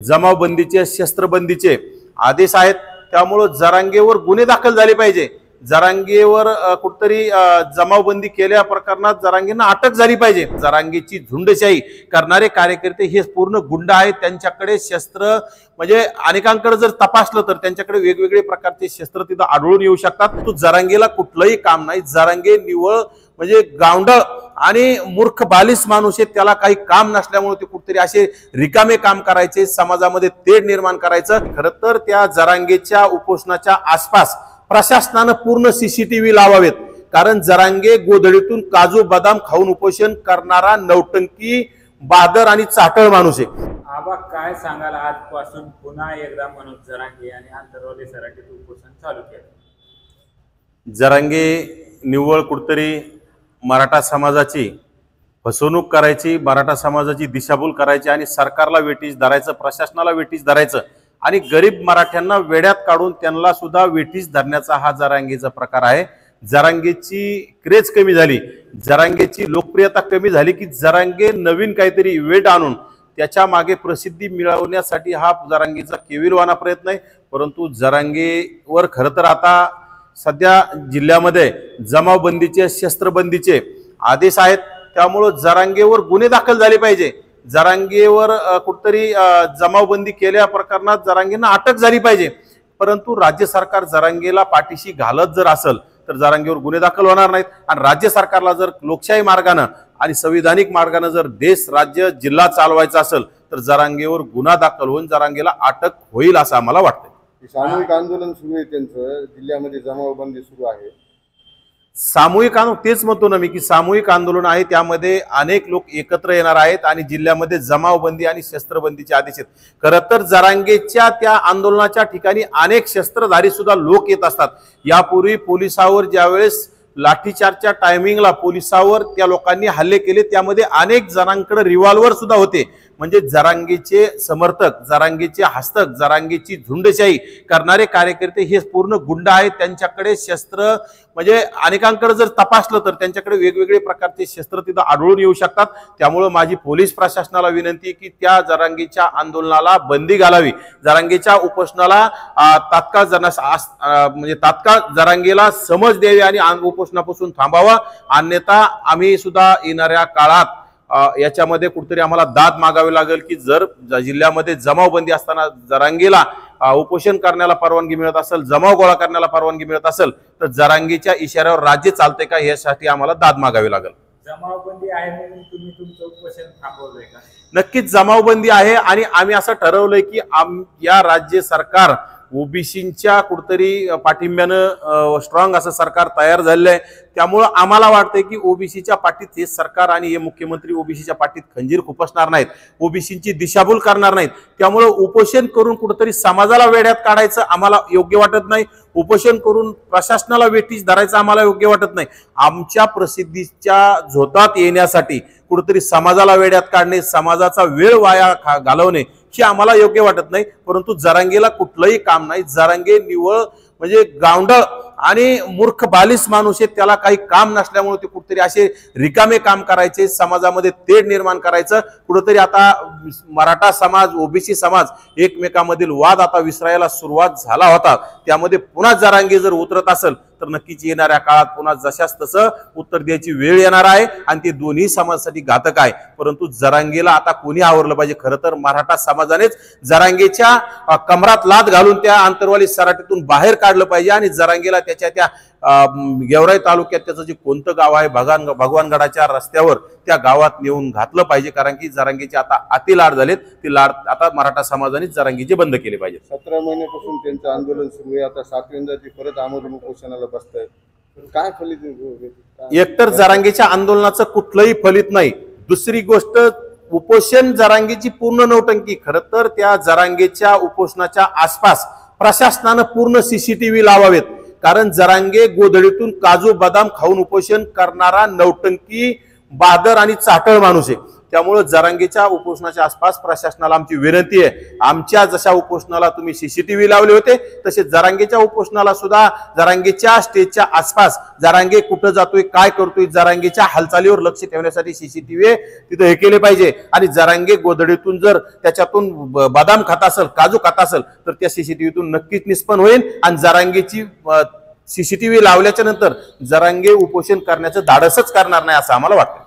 जमावबंदीचे शस्त्रबंदीचे आदेश आहेत। त्यामुळे जरांगेवर गुन्हे दाखल झाले पाहिजे। जरांगेवर कुठतरी जमावबंदी केल्या प्रकरणात जरांगेंना अटक झाली पाहिजे। जरांगेची झुंडशाही करणारे कार्यकर्ते हे पूर्ण गुंड आहेत। त्यांच्याकडे शस्त्र म्हणजे अनेकांकडे जर तपासलं तर त्यांच्याकडे वेगवेगळे प्रकारचे शस्त्र तिथं आढळून येऊ शकतात। तो जरांगेला कुठलंही काम नाही। जरांगे निवळ म्हणजे गावंढळ आणि मूर्ख बालिश माणूस आहे। त्याला काही काम नसल्यामुळे ते कुठतरी असे रिकामे काम करायचे, समाजामध्ये तेढ निर्माण करायचं। खरं तर त्या जरांगेच्या उपोषणाच्या आसपास प्रशासनाने पूर्ण सीसीटीव्ही लावावेत, कारण जरांगे गोधडीतून काजू बदाम खाऊन उपोषण करणारा नौटंकी बहादर आणि चाटळ माणूस आहे। आबा काय सांगाल, आजपासून पुन्हा एकदा मनोज जरांगे आणि आंतरवाली सराटीत उपोषण चालू केलं। जरांगे निव्वळ कुठतरी मराठा समाजाची फसवणूक करायची, मराठा समाजाची दिशाभूल करायची आणि सरकारला वेठीस धरायचं, प्रशासनाला वेठीस धरायचं आणि गरीब मराठ्यांना वेड्यात काढून त्यांना सुद्धा वेठीस धरण्याचा हा जरांगेचा प्रकार आहे। जरांगेची क्रेज कमी झाली, जरांगेची लोकप्रियता कमी झाली की जरांगे नवीन काहीतरी इव्हेंट आणून त्याच्या मागे प्रसिद्धी मिळवण्यासाठी हा जरांगेचा केविलवाना प्रयत्न आहे। परंतु जरांगेवर खरं तर आता सध्या जिल्ह्यामध्ये जमावबंदीचे शस्त्रबंदीचे आदेश आहेत। त्यामुळे जरांगेवर गुन्हे दाखल झाले पाहिजे। जरांगेवर कुठतरी जमावबंदी केल्या प्रकरणात जरांगेंना अटक झाली पाहिजे। परंतु राज्य सरकार जरांगेला पाठीशी घालत जर असेल तर जरांगेवर गुन्हे दाखल होणार नाहीत। आणि राज्य सरकारला जर लोकशाही मार्गाने आणि संविधानिक मार्गाने जर देश, राज्य, जिल्हा चालवायचा असेल तर जरांगेवर गुन्हा दाखल होऊन जरांगेला अटक होईल असं आम्हाला वाटतं। सामूहिक आंदोलन सुरू आहे, त्यांचं जिल्ह्यामध्ये जमावबंदी सुरू आहे। सामूहिक आंदोलन तेच म्हणतो ना मी की सामूहिक आंदोलन आहे, त्यामध्ये अनेक लोक एकत्र येणार आहेत आणि जिल्ह्यामध्ये जमावबंदी आणि शस्त्रबंदीचे आदेश आहेत। खरं तर जरांगेच्या त्या आंदोलनाच्या ठिकाणी अनेक शस्त्रधारी सुद्धा लोक येत असतात। यापूर्वी पोलिसावर ज्यावेळेस लाठीचार्जच्या टायमिंगला पोलिसावर त्या लोकांनी हल्ले केले, त्यामध्ये अनेक जणांकडे रिव्हॉल्वर सुद्धा होते। म्हणजे जरांगेचे समर्थक, जरांगेचे हस्तक, जरांगेची झुंडशाही करणारे कार्यकर्ते हे पूर्ण गुंड आहेत। त्यांच्याकडे शस्त्र म्हणजे अनेकांकडे जर तपासलं तर त्यांच्याकडे वेगवेगळे प्रकारचे शस्त्र तिथं आढळून येऊ शकतात। त्यामुळे माझी पोलीस प्रशासनाला विनंती की त्या जरांगेच्या आंदोलनाला बंदी घालावी, जरांगेच्या उपोषणाला तात्काळ जरांगेला समज द्यावी आणि उपोषणापासून थांबावा। अन्यथा आम्ही सुद्धा येणाऱ्या काळात याच्यामध्ये कुठतरी आम्हाला दाद मागावी लागेल की जर जिल्ह्यामध्ये जमावबंदी असताना जरांगेला उपोषण करण्याला परवानगी मिळत असेल, जमाव गोळा करण्याला परवानगी मिळत असेल तर जरांगेच्या इशाऱ्यावर राज्य चालते का यासाठी आम्हाला दाद मागावी लागेल। जमावबंदी आहे म्हणून तुम्ही तुमचं उपोषण थांबवलंय का? नक्कीच जमावबंदी आहे आणि आम्ही असं ठरवलंय की या राज्य सरकार ओबीसींच्या कुठतरी पाठिंब्यानं स्ट्रॉंग असं सरकार तयार झालेलं आहे। त्यामुळे आम्हाला वाटतंय की ओबीसीच्या पाठीत हे सरकार आणि हे मुख्यमंत्री ओबीसीच्या पाठीत खंजीर खुपसणार नाहीत, ओबीसींची दिशाभूल करणार नाहीत। त्यामुळे उपोषण करून कुठतरी समाजाला वेड्यात काढायचं आम्हाला योग्य वाटत नाही, उपोषण करून प्रशासनाला वेठीस धरायचं आम्हाला योग्य वाटत नाही। आमच्या प्रसिद्धीच्या झोतात येण्यासाठी कुठतरी समाजाला वेड्यात काढणे, समाजाचा वेळ वाया घालवणे हे आम्हाला योग्य वाटत नाही। परंतु जरांगेला कुठलंही काम नाही। जरांगे निवळ म्हणजे गावंढळ आणि मूर्ख बालिश माणूस आहे। त्याला काही काम नसल्यामुळे ते कुठतरी असे रिकामे काम करायचे, समाजामध्ये तेढ निर्माण करायचं। कुठतरी आता मराठा समाज, ओबीसी समाज एकमेकांमधील वाद आता विसरायला सुरुवात झाला होता। त्यामध्ये पुन्हा जरांगे जर उतरत असेल तर नक्कीच येणाऱ्या काळात पुन्हा जशास तसं उत्तर द्यायची वेळ येणार आहे आणि ते दोन्ही समाजासाठी घातक आहे। परंतु जरांगेला आता कोणी आवरलं पाहिजे? खरं तर मराठा समाजानेच जरांगेच्या कमरात लाथ घालून त्या आंतरवाली सराटीतून बाहेर काढलं पाहिजे आणि जरांगेला त्याच्या त्या गेवराई तालुक्यात त्याचं जे कोणतं गाव आहे भगवानगडाच्या रस्त्यावर त्या गावात नेऊन घातलं पाहिजे, कारण की जरांगेचे आता अति लाड झालेत। ते लाड आता मराठा समाजाने जरांगेचे बंद केले पाहिजे। 17 महिन्यापासून त्यांचं आंदोलन सुरू आहे, आता 7व्यांदा ते परत आमरण उपोषणाला बसताय, काय फलित? एकतर जरांगेच्या आंदोलनाचं कुठलंही फलित नाही, दुसरी गोष्ट उपोषण जरांगेची पूर्ण नौटंकी। खरं तर त्या जरांगेच्या उपोषणाच्या आसपास प्रशासनाने पूर्ण सीसीटीव्ही लावावेत, कारण जरांगे गोधडीतून काजू बदाम खाऊन उपोषण करणारा नौटंकी बहादर आणि चाटळ माणूस आहे। त्यामुळे जरांगेच्या उपोषणाच्या आसपास प्रशासनाला आमची विनंती आहे, आमच्या जशा उपोषणाला तुम्ही सीसीटीव्ही लावले होते तसे जरांगेच्या उपोषणाला सुद्धा जरांगेच्या स्टेजच्या आसपास जरांगे कुठं जातोय, काय करतोय, जरांगेच्या हालचालीवर लक्ष ठेवण्यासाठी सीसीटीव्ही तिथे हे केले पाहिजे. आणि जरांगे गोधडीतून जर त्याच्यातून बदाम खात असेल, काजू खात असेल तर त्या सीसीटीव्हीतून नक्कीच निष्पन्न होईल आणि जरांगेची सीसीटीव्ही लावल्याच्या नंतर जरांगे उपोषण करण्याचं धाडसच करणार नाही असं आम्हाला वाटतं.